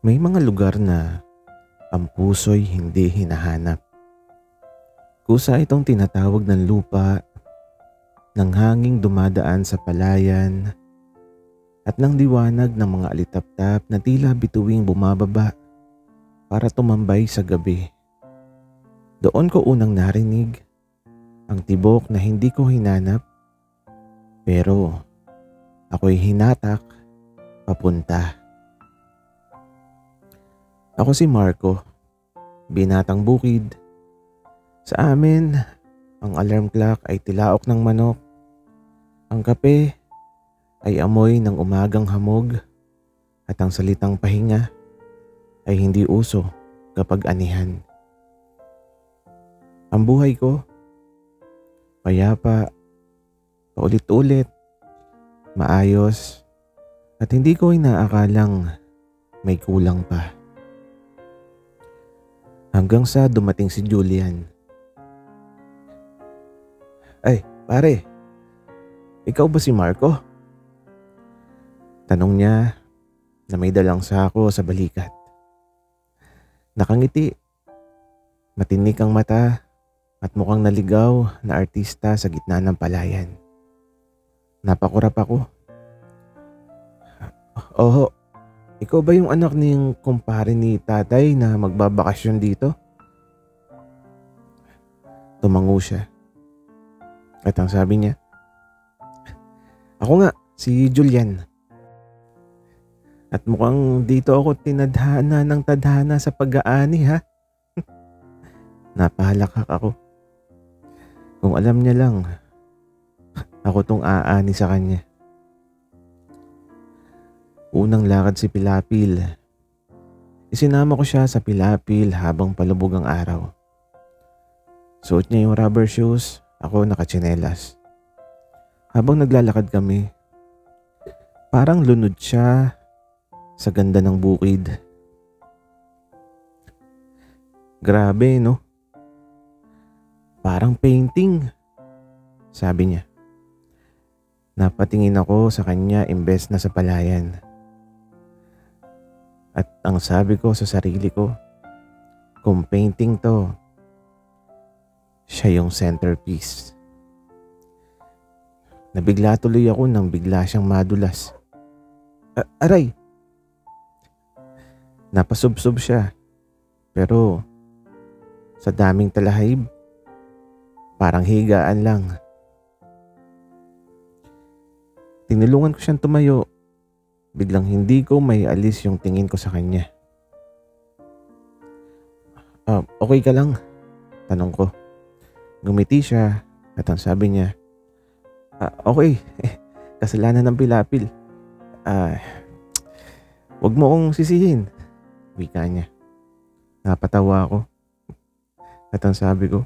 May mga lugar na ang puso'y hindi hinahanap. Kusa itong tinatawag ng lupa, ng hanging dumadaan sa palayan, at ng liwanag ng mga alitaptap na tila bituing bumababa para tumambay sa gabi. Doon ko unang narinig ang tibok na hindi ko hinanap, pero ako'y hinatak papunta. Ako si Marco, binatang bukid. Sa amin, ang alarm clock ay tilaok ng manok. Ang kape ay amoy ng umagang hamog at ang salitang pahinga ay hindi uso kapag anihan. Ang buhay ko, payapa, paulit-ulit, maayos at hindi ko inaakalang may kulang pa. Hanggang sa dumating si Julian. Ay, pare, ikaw ba si Marco? Tanong niya na may dalang sako sa balikat. Nakangiti, matinik ang mata at mukhang naligaw na artista sa gitna ng palayan. Napakurap ako. Oho, ikaw ba yung anak ng kumpare ni tatay na magbabakasyon dito? Tumango siya. At ang sabi niya, ako nga, si Julian. At mukhang dito ako tinadhana ng tadhana sa pag-aani ha. Napahalakak ako. Kung alam niya lang, ako tong aani sa kanya. Unang lakad si Pilapil. Isinama ko siya sa Pilapil habang palubog ang araw. Suot niya yung rubber shoes, ako nakatsinelas. Habang naglalakad kami, parang lunod siya sa ganda ng bukid. Grabe no? Parang painting, sabi niya. Napatingin ako sa kanya imbes na sa palayan. At ang sabi ko sa sarili ko, kung painting to, siya yung centerpiece. Nabigla tuloy ako nang bigla siyang madulas. Aray! Napasubsob siya. Pero sa daming talahib, parang higaan lang. Tinulungan ko siyang tumayo. Biglang hindi ko may alis yung tingin ko sa kanya. Okay ka lang? Tanong ko. Ngumiti siya at ang sabi niya, okay, kasalanan ng Pilapil. Wag mo akong sisihin, wika niya. Napatawa ako. At ang sabi ko,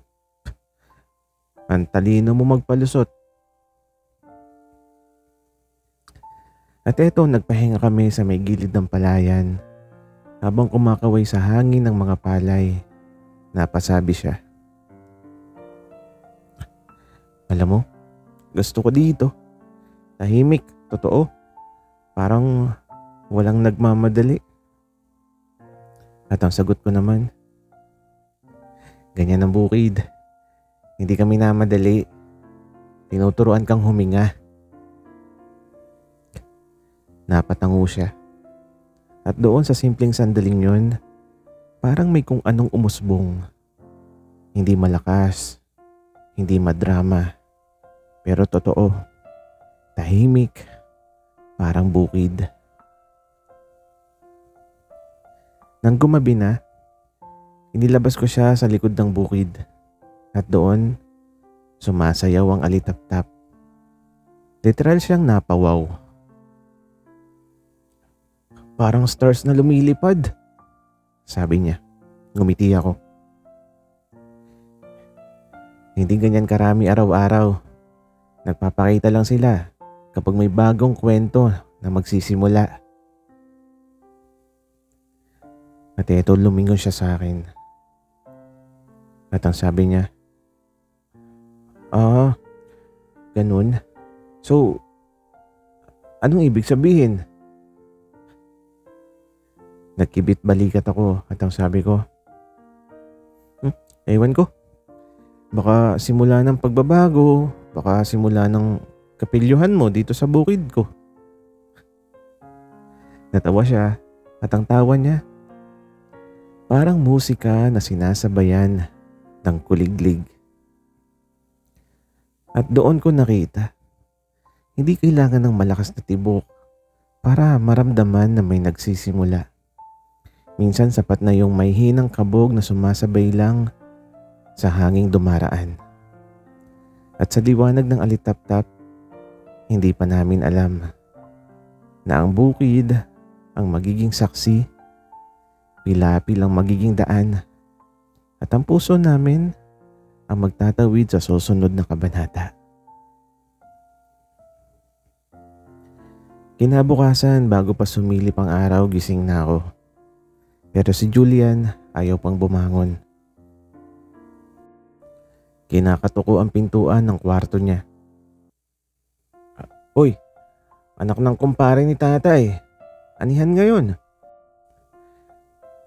ang talino mo magpalusot. At eto, nagpahinga kami sa may gilid ng palayan habang kumakaway sa hangin ng mga palay. Napasabi siya. Alam mo, gusto ko dito. Tahimik, totoo. Parang walang nagmamadali. At ang sagot ko naman, ganyan ang bukid. Hindi kami namadali. Tinuturuan kang huminga. Napatango siya. At doon sa simpleng sandaling yun, parang may kung anong umusbong. Hindi malakas, hindi madrama, pero totoo. Tahimik, parang bukid. Nang gumabi na, inilabas ko siya sa likod ng bukid. At doon, sumasayaw ang alitaptap. Literal siyang napawaw. Parang stars na lumilipad, sabi niya. Ngumiti ako. Hindi ganyan karami araw-araw. Nagpapakita lang sila kapag may bagong kwento na magsisimula. At eto, lumingon siya sa akin. At ang sabi niya, ganun. So, anong ibig sabihin? Nagkibit balikat ako at ang sabi ko, ewan ko, baka simula ng pagbabago, baka simula ng kapilyuhan mo dito sa bukid ko. Natawa siya at ang tawa niya, parang musika na sinasabayan ng kuliglig. At doon ko nakita, hindi kailangan ng malakas na tibok para maramdaman na may nagsisimula. Minsan sapat na yung may hinang kabog na sumasabay lang sa hanging dumaraan. At sa liwanag ng alitap-tap, hindi pa namin alam na ang bukid ang magiging saksi, pilapil ang magiging daan, at ang puso namin ang magtatawid sa susunod na kabanata. Kinabukasan bago pa sumilip ang araw, gising na ako. Pero si Julian ayaw pang bumangon. Kinakatuko ang pintuan ng kwarto niya. Hoy, anak ng kumpare ni tatay. Anihan ngayon?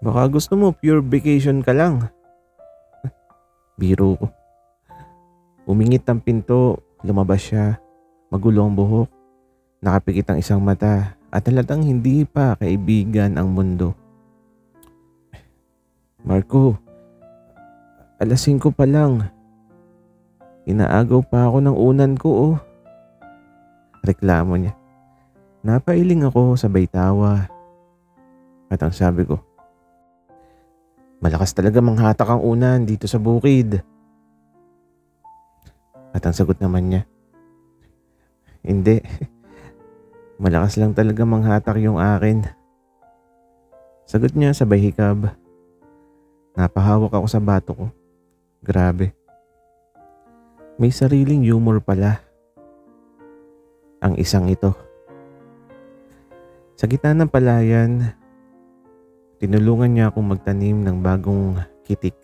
Baka gusto mo pure vacation ka lang. Biro ko. Umingit ang pinto, lumabas siya, magulo ang buhok, nakapikit ang isang mata at halatang hindi pa kaibigan ang mundo. Marco, alas 5 pa lang. Inaagaw pa ako ng unan ko oh. Reklamo niya. Napailing ako sabay tawa. At ang sabi ko, malakas talaga manghatak ang unan dito sa bukid. At ang sagot naman niya, hindi. Malakas lang talaga manghatak yung akin. Sagot niya sabay hikab. Napahawak ako sa bato ko. Grabe. May sariling humor pala ang isang ito. Sa gitna ng palayan, tinulungan niya akong magtanim ng bagong kitik.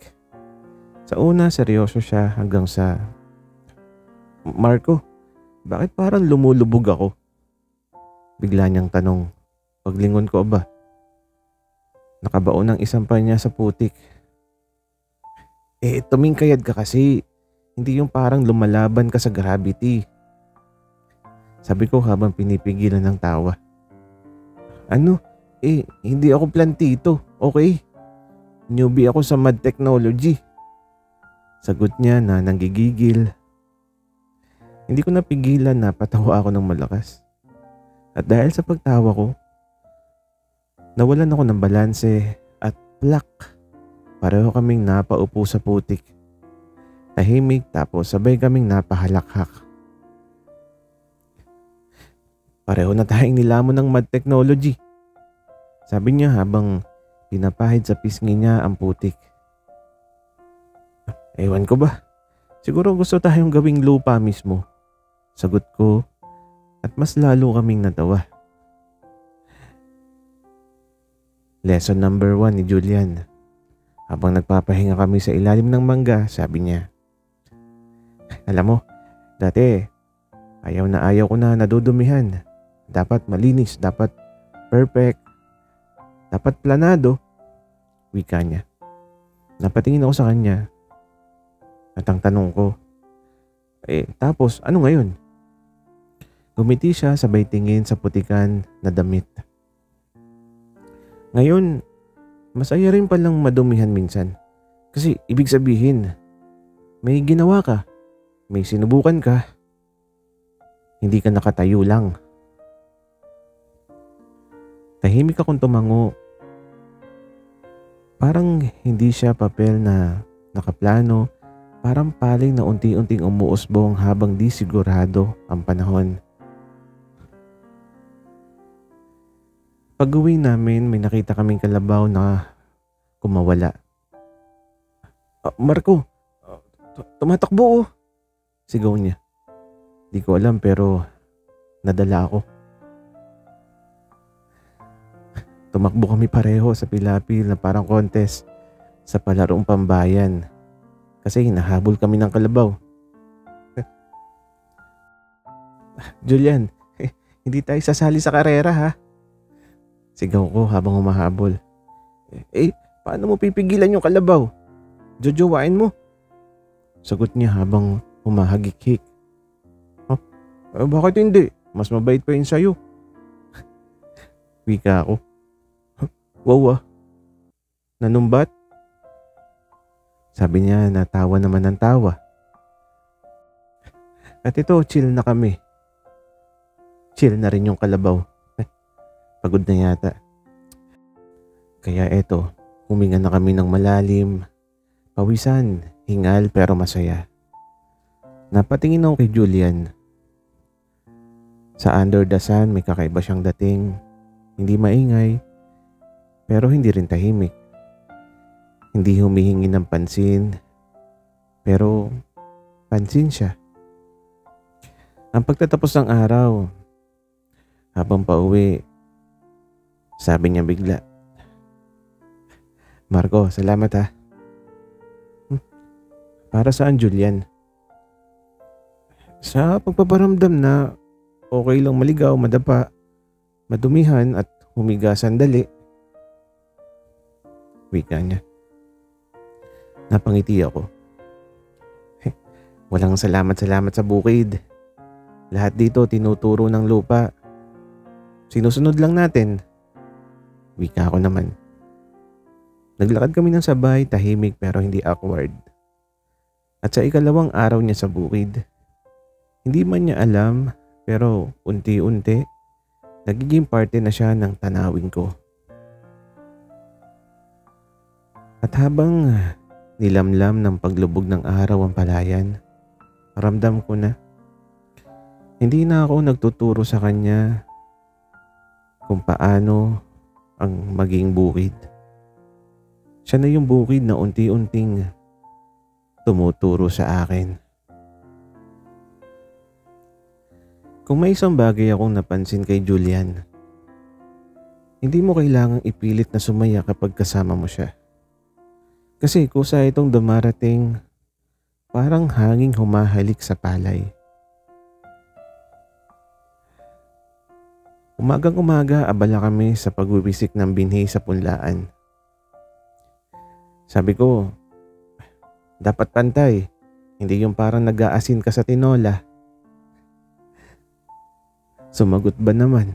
Sa una, seryoso siya hanggang sa, Marco, bakit parang lumulubog ako? Bigla niyang tanong, paglingon ko ba? Nakabaon ng isang pa niya sa putik. Tumingkayad ka kasi, hindi yung parang lumalaban ka sa gravity. Sabi ko habang pinipigilan ng tawa. Ano? Hindi ako plantito, okay? Newbie ako sa mad technology. Sagot niya na nanggigigil. Hindi ko napigilan na patawa ako ng malakas. At dahil sa pagtawa ko, nawalan ako ng balanse at plak. Pareho kaming napaupo sa putik. Tahimik tapos sabay kaming napahalakhak. Pareho na tayong nilamon ng mad technology. Sabi niya habang pinapahid sa pisngi niya ang putik. Ewan ko ba? Siguro gusto tayong gawing lupa mismo. Sagot ko at mas lalo kaming natawa. Lesson number 1 ni Julian. Habang nagpapahinga kami sa ilalim ng mangga, sabi niya, alam mo, dati ayaw ko na nadudumihan. Dapat malinis, dapat perfect, dapat planado, wika niya. Napatingin ako sa kanya at ang tanong ko, tapos ano ngayon? Gumiti siya sabay tingin sa putikan na damit. Ngayon, masaya rin palang madumihan minsan. Kasi ibig sabihin, may ginawa ka, may sinubukan ka, hindi ka nakatayo lang. Tahimik akong tumango. Parang hindi siya papel na nakaplano, parang paling na unti-unting umuusbong habang di sigurado ang panahon. Pag-uwi namin, may nakita kaming kalabaw na kumawala. Marco, tumatakbo oh. Sigaw niya. Di ko alam pero nadala ako. Tumakbo kami pareho sa pilapil na parang contest sa palarong pambayan kasi hinahabol kami ng kalabaw. Julian, hindi tayo sasali sa karera ha? Sigaw ko habang humahabol. Paano mo pipigilan yung kalabaw? Jojowain mo. Sagot niya habang humahagik-hik. Bakit hindi? Mas mabait pa yun sa'yo. Wika ako. Wow. Nanumbat? Sabi niya na tawa naman ng tawa. At ito, chill na kami. Chill na rin yung kalabaw. Pagod na yata. Kaya eto, huminga na kami ng malalim. Pawisan, hingal pero masaya. Napatingin ako kay Julian. Sa under the sun may kakaiba siyang dating. Hindi maingay, pero hindi rin tahimik. Hindi humihingi ng pansin, pero pansin siya. Ang pagtatapos ng araw, habang pauwi, sabi niya bigla, Marco, salamat ha. Para saan, Julian? Sa pagpaparamdam na okay lang maligaw, madapa, madumihan at humiga sandali. Wika niya. Napangiti ako. Walang salamat sa bukid. Lahat dito tinuturo ng lupa. Sinusunod lang natin. Wika ko naman. Naglakad kami ng sabay, tahimik pero hindi awkward. At sa ikalawang araw niya sa bukid, hindi man niya alam pero unti-unti nagiging parte na siya ng tanawin ko. At habang nilamlam ng paglubog ng araw ang palayan, ramdam ko na hindi na ako nagtuturo sa kanya kung paano ang maging bukid. Siya na yung bukid na unti-unting tumuturo sa akin. Kung may isang bagay akong napansin kay Julian, hindi mo kailangang ipilit na sumaya kapag kasama mo siya. Kasi kusa itong dumarating parang hanging humahalik sa palay. Umagang-umaga abala kami sa pagwiwisik ng binhi sa punlaan. Sabi ko, dapat pantay, hindi yung parang nag-aasin ka sa tinola. Sumagot ba naman?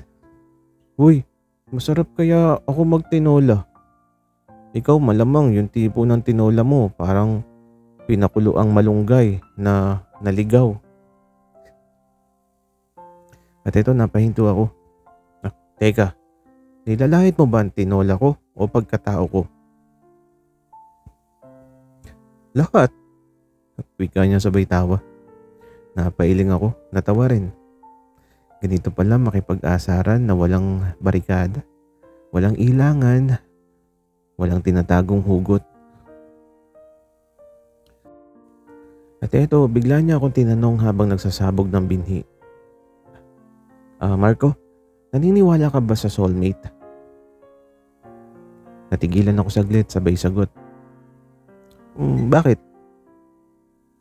Uy, masarap kaya ako magtinola. Ikaw malamang yung tipo ng tinola mo parang pinakulo ang malunggay na naligaw. At ito napahinto ako. Teka, nilalahit mo ba ang tinola ko o pagkatao ko? Lahat. Wika niya sabay tawa. Napailing ako, natawa rin. Ganito pala makipag-asaran na walang barikada, walang ilangan, walang tinatagong hugot. At eto, bigla niya akong tinanong habang nagsasabog ng binhi. Marco, naniniwala ka ba sa soulmate? Natigilan ako saglit, sabay sagot. Bakit?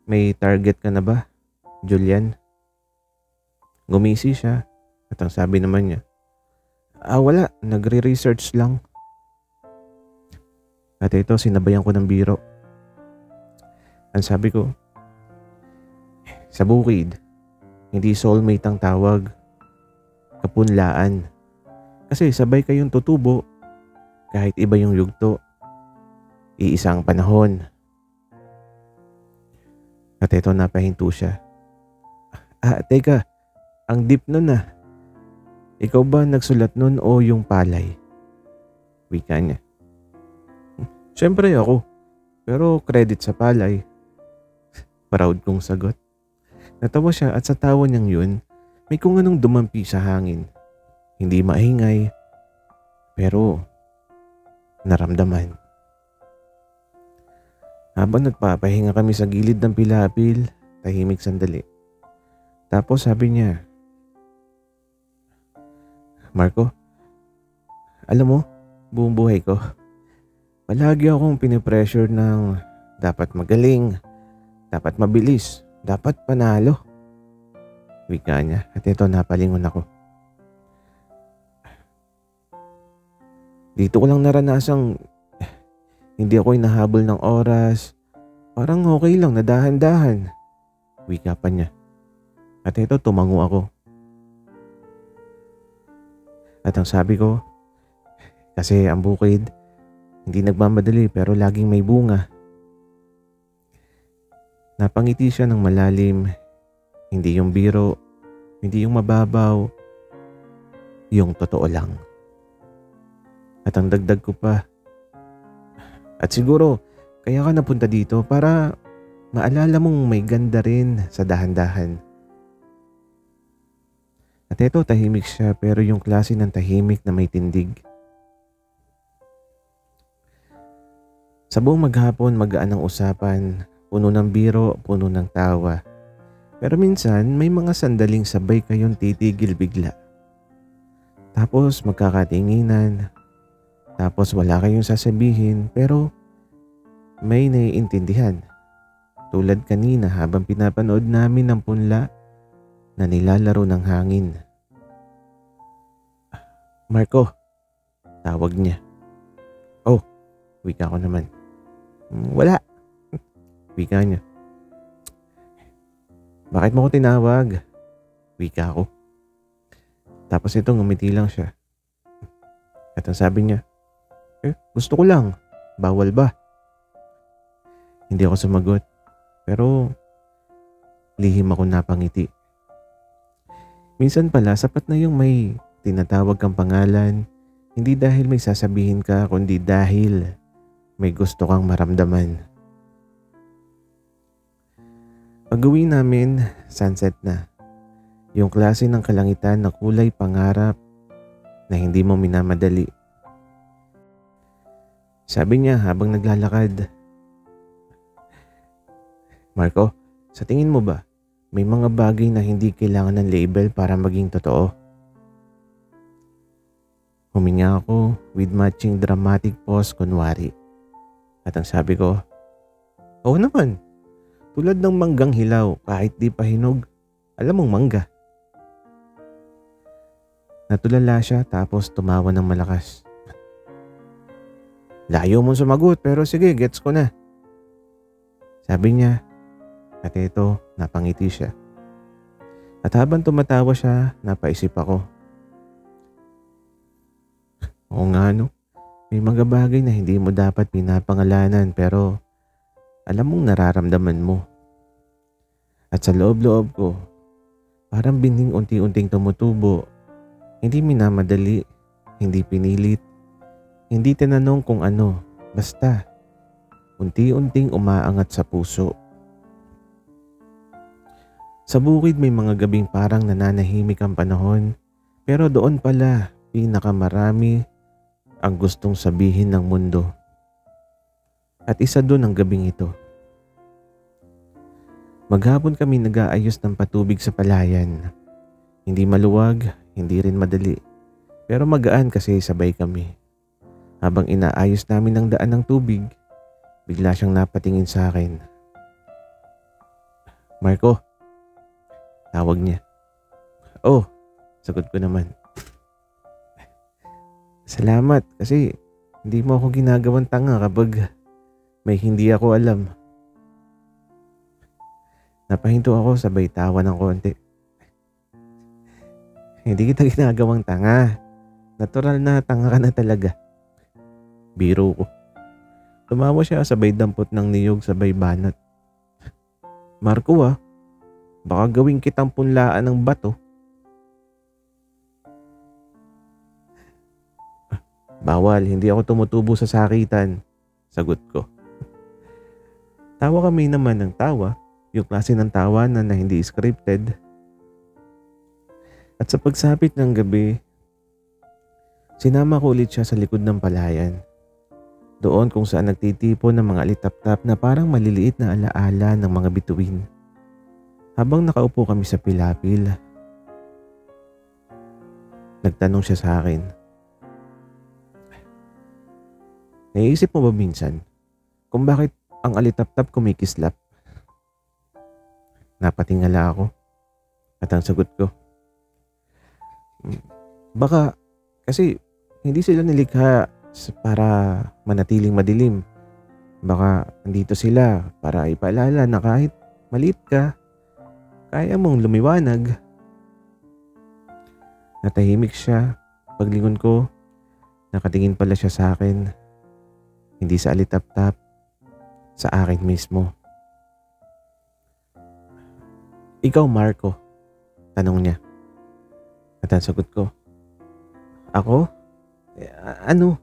May target ka na ba, Julian? Gumisi siya at ang sabi naman niya, wala, nagre-research lang. At ito, sinabayan ko ng biro. Ang sabi ko, sa bukid, hindi soulmate ang tawag, kapunlaan. Kasi sabay kayong tutubo kahit iba yung yugto. Iisang panahon. At ito, napahinto siya. Teka, ang deep nun ah. Ikaw ba nagsulat nun o yung palay? Wika niya. Siyempre ako, pero credit sa palay. Proud kong sagot. Natawa siya at sa tawa niyang yun, may kung anong dumampi sa hangin. Hindi maingay, pero naramdaman. Habang nagpapahinga kami sa gilid ng pilapil, tahimik sandali. Tapos sabi niya, Marco, alam mo, buong buhay ko, palagi akong pinipressure ng dapat magaling, dapat mabilis, dapat panalo. Wika niya at ito napalingon ako. Dito ko lang naranasang Hindi ako hinahabol ng oras. Parang okay lang na dahan-dahan. Wika pa niya. At ito tumango ako. At ang sabi ko, kasi ang bukid, hindi nagmamadali pero laging may bunga. Napangiti siya ng malalim, hindi yung biro, hindi yung mababaw, yung totoo lang. At ang dagdag ko pa, at siguro kaya ka napunta dito para maalala mong may ganda rin sa dahan-dahan. At eto tahimik siya pero yung klase ng tahimik na may tindig. Sa buong maghapon magaan ang usapan, puno ng biro, puno ng tawa. Pero minsan may mga sandaling sabay kayong titigil bigla. Tapos magkakatinginan, tapos wala kayong sasabihin pero may naiintindihan. Tulad kanina habang pinapanood namin ang punla na nilalaro ng hangin. Marco, tawag niya. Oh, wika ko naman. Wala, wika niya. Bakit mo ko tinawag? Wika ko. Tapos ito ngumiti lang siya. At ang sabi niya, gusto ko lang, bawal ba? Hindi ako sumagot, pero lihim ako napangiti. Minsan pala sapat na yung may tinatawag kang pangalan, hindi dahil may sasabihin ka, kundi dahil may gusto kang maramdaman. Pag-uwi namin, sunset na. Yung klase ng kalangitan na kulay pangarap na hindi mo minamadali. Sabi niya habang naglalakad, Marco, sa tingin mo ba, may mga bagay na hindi kailangan ng label para maging totoo? Huminga ako with matching dramatic pause kunwari. At ang sabi ko, oo naman. Tulad ng manggang hilaw kahit di pa hinog, alam mong mangga. Natulala siya tapos tumawa ng malakas. Layo mong sumagot pero sige, gets ko na. Sabi niya, at ito, napangiti siya. At habang tumatawa siya, napaisip ako. Oo nga no, may mga bagay na hindi mo dapat pinapangalanan pero alam mong nararamdaman mo. At sa loob-loob ko, parang binhing unti-unting tumutubo. Hindi minamadali, hindi pinilit, hindi tinanong kung ano, basta unti-unting umaangat sa puso. Sa bukid may mga gabing parang nananahimik ang panahon, pero doon pala pinakamarami ang gustong sabihin ng mundo. At isa doon ang gabing ito. Maghapon kami nag-aayos ng patubig sa palayan. Hindi maluwag, hindi rin madali. Pero magaan kasi sabay kami. Habang inaayos namin ang daan ng tubig, bigla siyang napatingin sa akin. Marco, tawag niya. Oh, sagot ko naman. Salamat kasi hindi mo ako ginagawang tanga kapag may hindi ako alam. Napahinto ako sabay tawa ng konti. Hindi kita ginagawang tanga. Natural na tanga ka na talaga. Biro ko. Tumawa siya sabay dampot ng niyog sabay banat. Marco baka gawin kitang punlaan ng bato. Bawal, hindi ako tumutubo sa sakitan. Sagot ko. Tawa kami naman ng tawa, yung klase ng tawa na hindi scripted. At sa pagsapit ng gabi, sinama ko ulit siya sa likod ng palayan. Doon kung saan nagtitipon ng mga alitap-tap na parang maliliit na alaala ng mga bituin. Habang nakaupo kami sa pilapil, nagtanong siya sa akin. Naiisip mo ba minsan kung bakit ang alitap-tap kumikislap? Napatingala ako at ang sagot ko, baka kasi hindi sila nilikha para manatiling madilim. Baka andito sila para ipaalala na kahit maliit ka, kaya mong lumiwanag. Natahimik siya. Paglingon ko, nakatingin pala siya sa akin. Hindi sa alitap-tap, sa akin mismo. Ikaw, Marco? Tanong niya. At ang sagot ko, ako? Ano?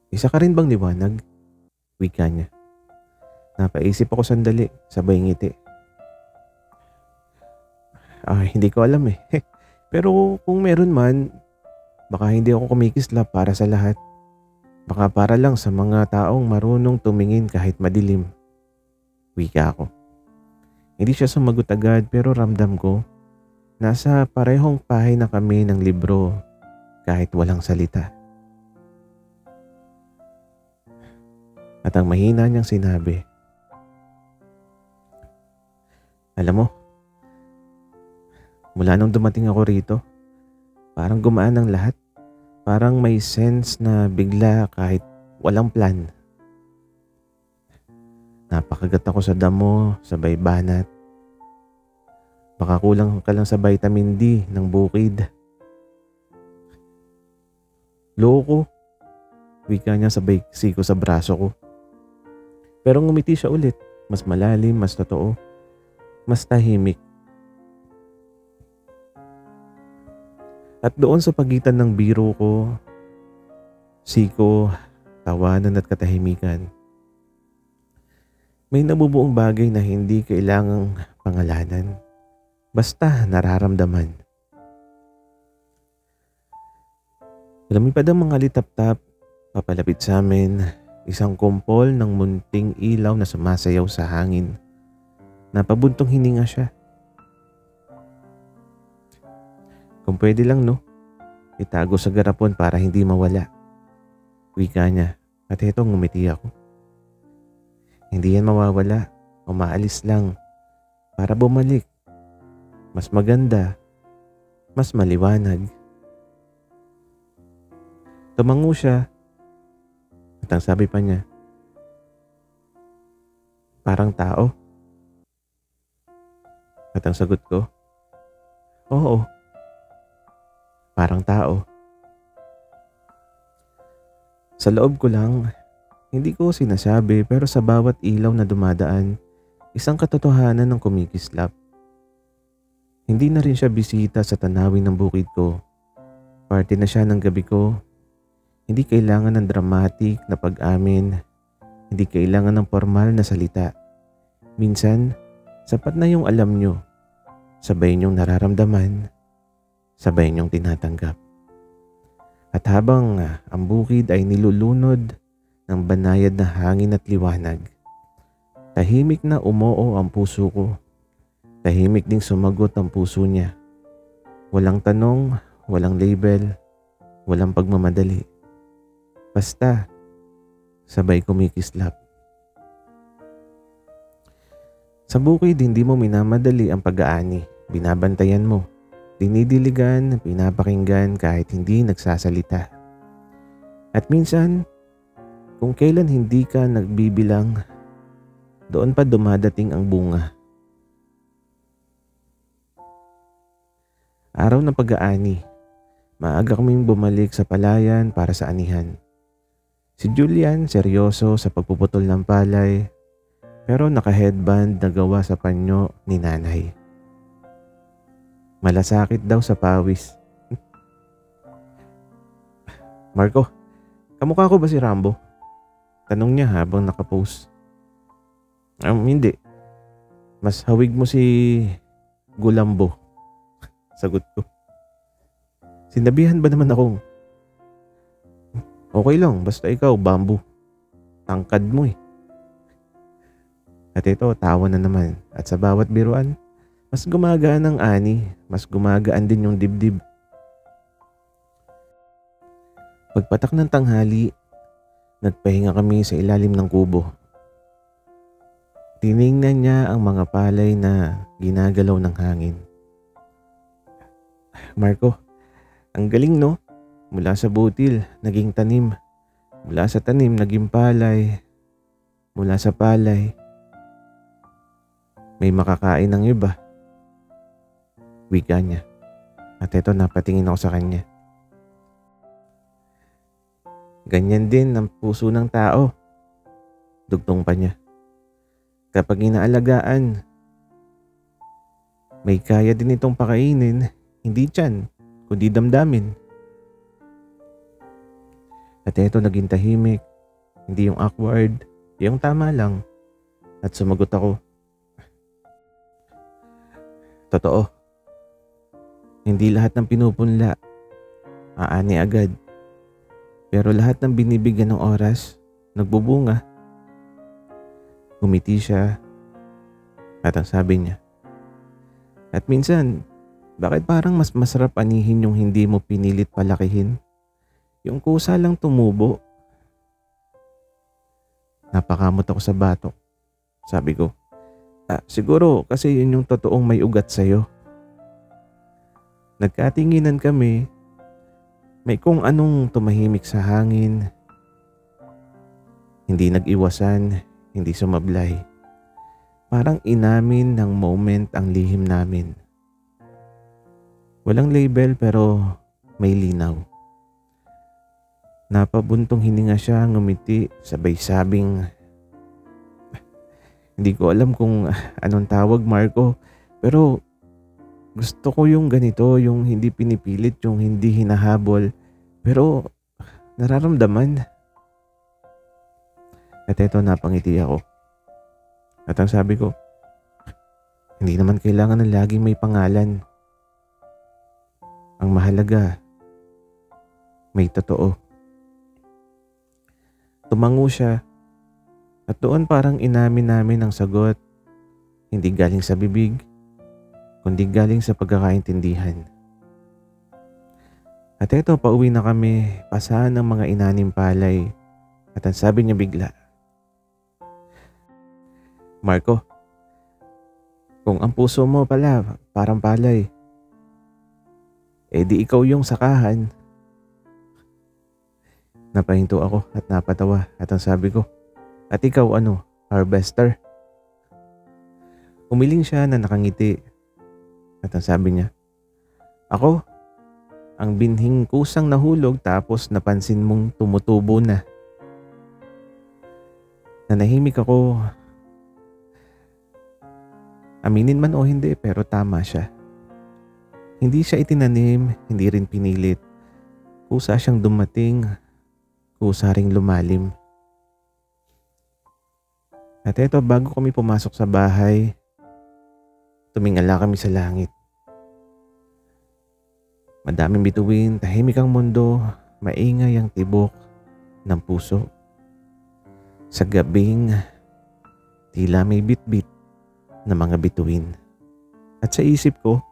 Isa ka rin bang liwanag? Wika niya. Napaisip ako sandali, sabay ngiti. Hindi ko alam eh. Pero kung meron man, baka hindi ako kumikislap para sa lahat. Baka para lang sa mga taong marunong tumingin kahit madilim. Wika ako. Hindi siya sumagot agad pero ramdam ko, nasa parehong pahina kami ng libro kahit walang salita. At ang mahina niyang sinabi, alam mo, mula nung dumating ako rito, parang gumaan ang lahat. Parang may sense na bigla kahit walang plan. Napakagat ako sa damo, sabay banat. Baka kulang ka lang sa vitamin D ng bukid. Loko, wika niya sabay siko sa braso ko. Pero ngumiti siya ulit, mas malalim, mas totoo, mas tahimik. At doon sa pagitan ng biro ko, siko, tawanan at katahimikan, may nabubuong bagay na hindi kailangang pangalanan. Basta nararamdaman. Lumipad ang mga litap-tap, papalapit sa amin, isang kumpol ng munting ilaw na sumasayaw sa hangin. Napabuntong hininga siya. Kung pwede lang no, itago sa garapon para hindi mawala. Wika niya at eto ngumiti ako. Hindi yan mawawala, umaalis lang para bumalik. Mas maganda, mas maliwanag. Tumango siya at ang sabi pa niya, parang tao. At ang sagot ko, oo, parang tao. Sa loob ko lang, hindi ko sinasabi pero sa bawat ilaw na dumadaan, isang katotohanan ng kumikislap. Hindi na rin siya bisita sa tanawin ng bukid ko. Parte na siya ng gabi ko. Hindi kailangan ng dramatic na pag-amin. Hindi kailangan ng formal na salita. Minsan, sapat na yung alam nyo. Sabay nyong nararamdaman. Sabay nyong tinatanggap. At habang ang bukid ay nilulunod ng banayad na hangin at liwanag, tahimik na umoo ang puso ko. Tahimik ding sumagot ang puso niya. Walang tanong, walang label, walang pagmamadali. Basta, sabay kumikislap. Sa bukid, hindi mo minamadali ang pag-aani. Binabantayan mo. Dinidiligan, pinapakinggan kahit hindi nagsasalita. At minsan, kung kailan hindi ka nagbibilang, doon pa dumadating ang bunga. Araw ng pag-aani, maaga kaming bumalik sa palayan para sa anihan. Si Julian seryoso sa pagpuputol ng palay, pero naka-headband na gawa sa panyo ni nanay. Malasakit daw sa pawis. Marco, kamukha ko ba si Rambo? Tanong niya habang nakapost. Hindi. Mas hawig mo si Gulambo. Sagot ko. Sinabihan ba naman akong, okay lang, basta ikaw, bamboo. Tangkad mo eh. At ito, tawa na naman. At sa bawat biruan, mas gumagaan ang ani, mas gumagaan din yung dibdib. Pagpatak ng tanghali, nagpahinga kami sa ilalim ng kubo. Tiningnan niya ang mga palay na ginagalaw ng hangin. Marco, ang galing no? Mula sa butil, naging tanim. Mula sa tanim naging palay, mula sa palay may makakain ng iba. Wika niya. At eto, napatingin ako sa kanya. Ganyan din ang puso ng tao. Dugtong pa niya. Kapag inaalagaan, may kaya din itong pakainin, hindi tiyan, kundi damdamin. At eto, naging tahimik. Hindi yung awkward, yung tama lang. At sumagot ako. Totoo. Hindi lahat ng pinupunla aani agad. Pero lahat ng binibigyan ng oras, nagbubunga. Ngumiti siya at ang sabi niya. At minsan, bakit parang mas masarap anihin yung hindi mo pinilit palakihin? Yung kusa lang tumubo. Napakamot ako sa batok. Sabi ko, siguro kasi yun yung totoong may ugat sa'yo. Nagkatinginan kami. May kung anong tumahimik sa hangin. Hindi nag-iwasan, hindi sumablay. Parang inamin ng moment ang lihim namin. Walang label pero may linaw. Napabuntong hininga siya, ngumiti, sabay sabing, hindi ko alam kung anong tawag, Marco, pero gusto ko yung ganito, yung hindi pinipilit, yung hindi hinahabol, pero nararamdaman. At eto, napangiti ako. At ang sabi ko, hindi naman kailangan na laging may pangalan. Ang mahalaga, may totoo. Tumango siya at doon parang inamin namin ang sagot, hindi galing sa bibig, kundi galing sa pagkakaintindihan. At eto, pauwi na kami, pasahan ng mga inanim palay. At ang sabi niya bigla, Marco, kung ang puso mo pala parang palay, di ikaw yung sakahan. Napahinto ako at napatawa at ang sabi ko, at ikaw ano, harvester? Umiling siya na nakangiti at ang sabi niya, ako, ang binhing kusang nahulog tapos napansin mong tumutubo na. Nanahimik ako. Aminin man o hindi, pero tama siya. Hindi siya itinanim, hindi rin pinilit. Kusa siyang dumating, kusa ring lumalim. At eto, bago kami pumasok sa bahay, tumingala kami sa langit. Madaming bituin, tahimik ang mundo, maingay ang tibok ng puso. Sa gabing, tila may bitbit na mga bituin. At sa isip ko,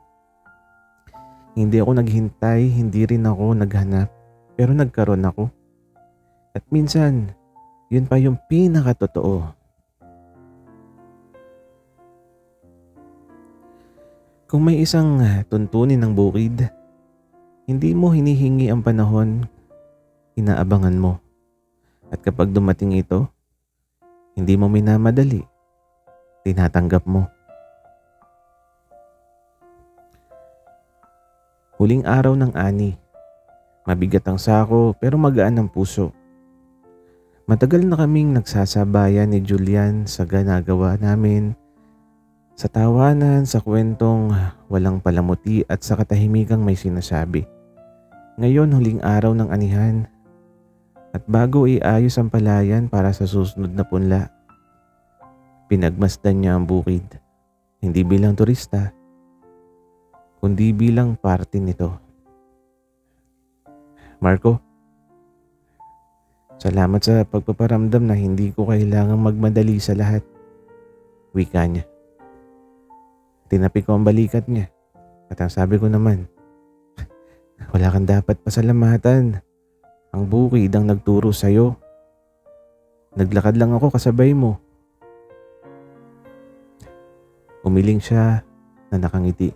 hindi ako naghintay, hindi rin ako naghanap, pero nagkaroon ako. At minsan, yun pa yung pinakatotoo. Kung may isang tuntunin ng bukid, hindi mo hinihingi ang panahon, inaabangan mo. At kapag dumating ito, hindi mo minamadali, tinatanggap mo. Huling araw ng ani, mabigat ang sako pero magaan ang puso. Matagal na kaming nagsasabayan ni Julian sa ginagawa namin, sa tawanan, sa kwentong walang palamuti at sa katahimikang may sinasabi. Ngayon, huling araw ng anihan at bago iayos ang palayan para sa susunod na punla, pinagmasdan niya ang bukid, hindi bilang turista, kundi bilang parte nito. Marco, salamat sa pagpaparamdam na hindi ko kailangang magmadali sa lahat. Wika niya. Tinapi ko ang balikat niya at ang sabi ko naman, wala kang dapat pasalamatan. Ang bukid ang nagturo sa'yo. Naglakad lang ako kasabay mo. Umiling siya na nakangiti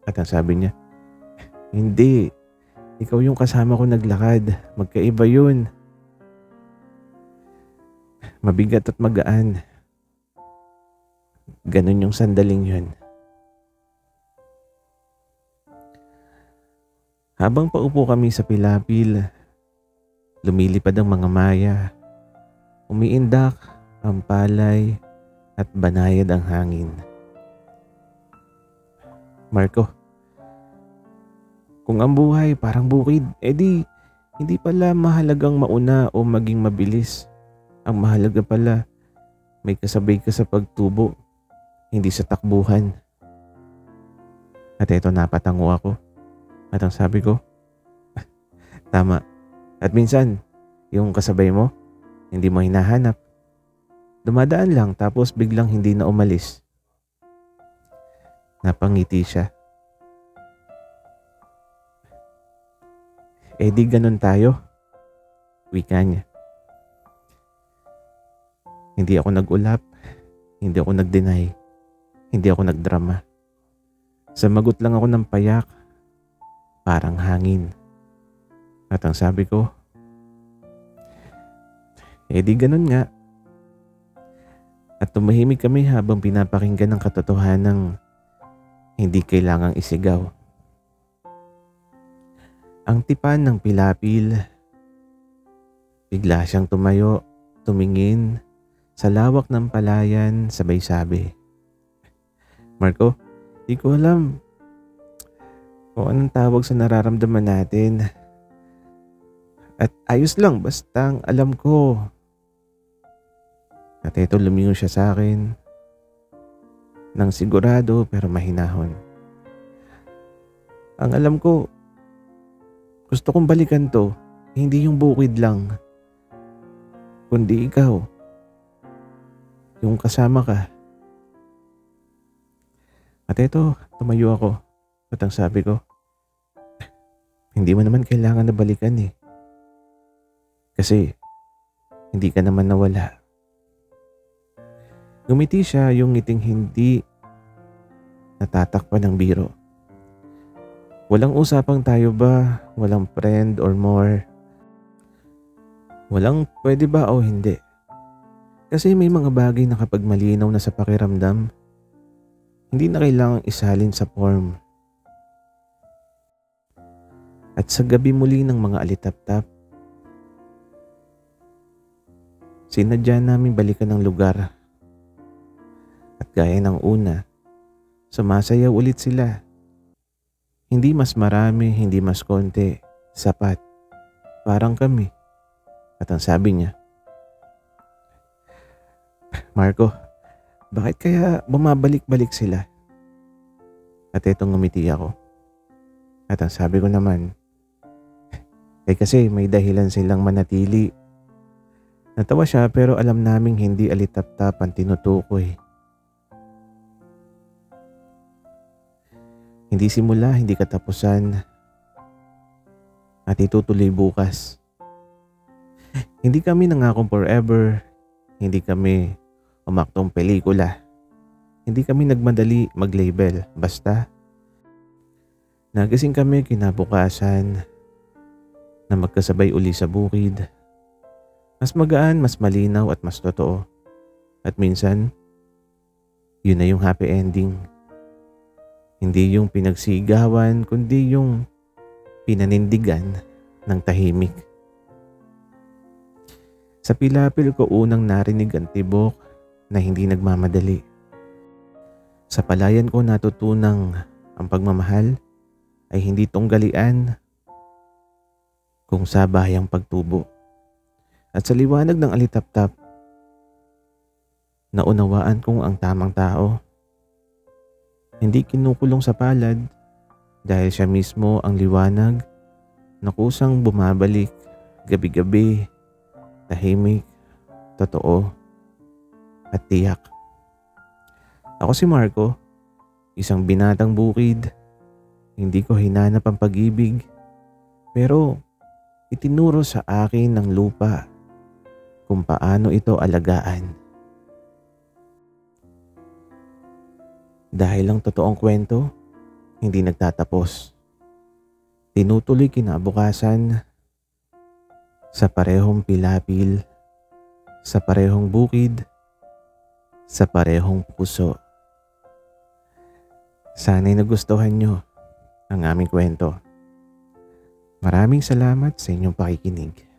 at ang sabi niya, hindi, ikaw yung kasama ko naglakad, magkaiba yun. Mabigat at magaan. Ganun yung sandaling yun. Habang paupo kami sa pilapil, lumilipad ang mga maya. Umiindak ang palay at banayad ang hangin. Marco, kung ang buhay parang bukid, edi hindi pala mahalagang mauna o maging mabilis. Ang mahalaga pala, may kasabay ka sa pagtubo, hindi sa takbuhan. At eto, napatango ako. At ang sabi ko, tama. At minsan, yung kasabay mo, hindi mo hinahanap. Dumadaan lang tapos biglang hindi na umalis. Napangiti siya. Eh di ganun tayo. Wika niya. Hindi ako nag-ulap, hindi ako nag-deny, hindi ako nagdrama. Sumagot lang ako ng payak, parang hangin. At ang sabi ko, eh di ganun nga. At tumahimik kami habang pinapakinggan ang katotohanang hindi kailangang isigaw. Ang tipan ng pilapil, bigla siyang tumayo, tumingin sa lawak ng palayan, sabay sabi, Marco, di ko alam kung anong tawag sa nararamdaman natin. At ayos lang, basta ang alam ko. At eto, lumingon siya sa akin nang sigurado pero mahinahon. Ang alam ko, gusto kong balikan to, hindi yung bukid lang, kundi ikaw, yung kasama ka. At eto, tumayo ako at ang sabi ko, hindi mo naman kailangan na balikan eh. Kasi hindi ka naman nawala. Ngumiti siya, yung ngiting hindi natatakpan ng biro. Walang usapang tayo ba, walang friend or more. Walang pwede ba o hindi. Kasi may mga bagay na kapag malinaw na sa pakiramdam, hindi na kailangang isalin sa form. At sa gabi muli ng mga alitap-tap, sinadya namin balikan ng lugar. At gaya ng una, sumasayaw ulit sila. Hindi mas marami, hindi mas konti, sapat. Parang kami. At ang sabi niya, Marco, bakit kaya bumabalik-balik sila? At etong ngumiti ako. At ang sabi ko naman, kasi may dahilan silang manatili. Natawa siya pero alam naming hindi alitap-tap ang tinutukoy. Hindi simula, hindi katapusan, at itutuloy bukas. Hindi kami nangakong forever, hindi kami umaktong pelikula, hindi kami nagmadali mag-label, basta nagising kami kinabukasan na magkasabay uli sa bukid. Mas magaan, mas malinaw at mas totoo. At minsan, yun na yung happy ending. Hindi yung pinagsigawan, kundi yung pinanindigan ng tahimik. Sa pilapil ko unang narinig ang tibok na hindi nagmamadali. Sa palayan ko natutunang ang pagmamahal ay hindi tunggalian kung sabayang pagtubo. At sa liwanag ng alitap-tap, naunawaan kong ang tamang tao. Hindi kinukulong sa palad dahil siya mismo ang liwanag na kusang bumabalik gabi-gabi, tahimik, totoo, at tiyak. Ako si Marco, isang binatang bukid. Hindi ko hinanap ang pag-ibig, pero itinuro sa akin ng lupa kung paano ito alagaan. Dahil ang totoong kwento, hindi nagtatapos. Tinutuloy kinabukasan sa parehong pilapil sa parehong bukid, sa parehong puso. Sana'y nagustuhan nyo ang aming kwento. Maraming salamat sa inyong pakikinig.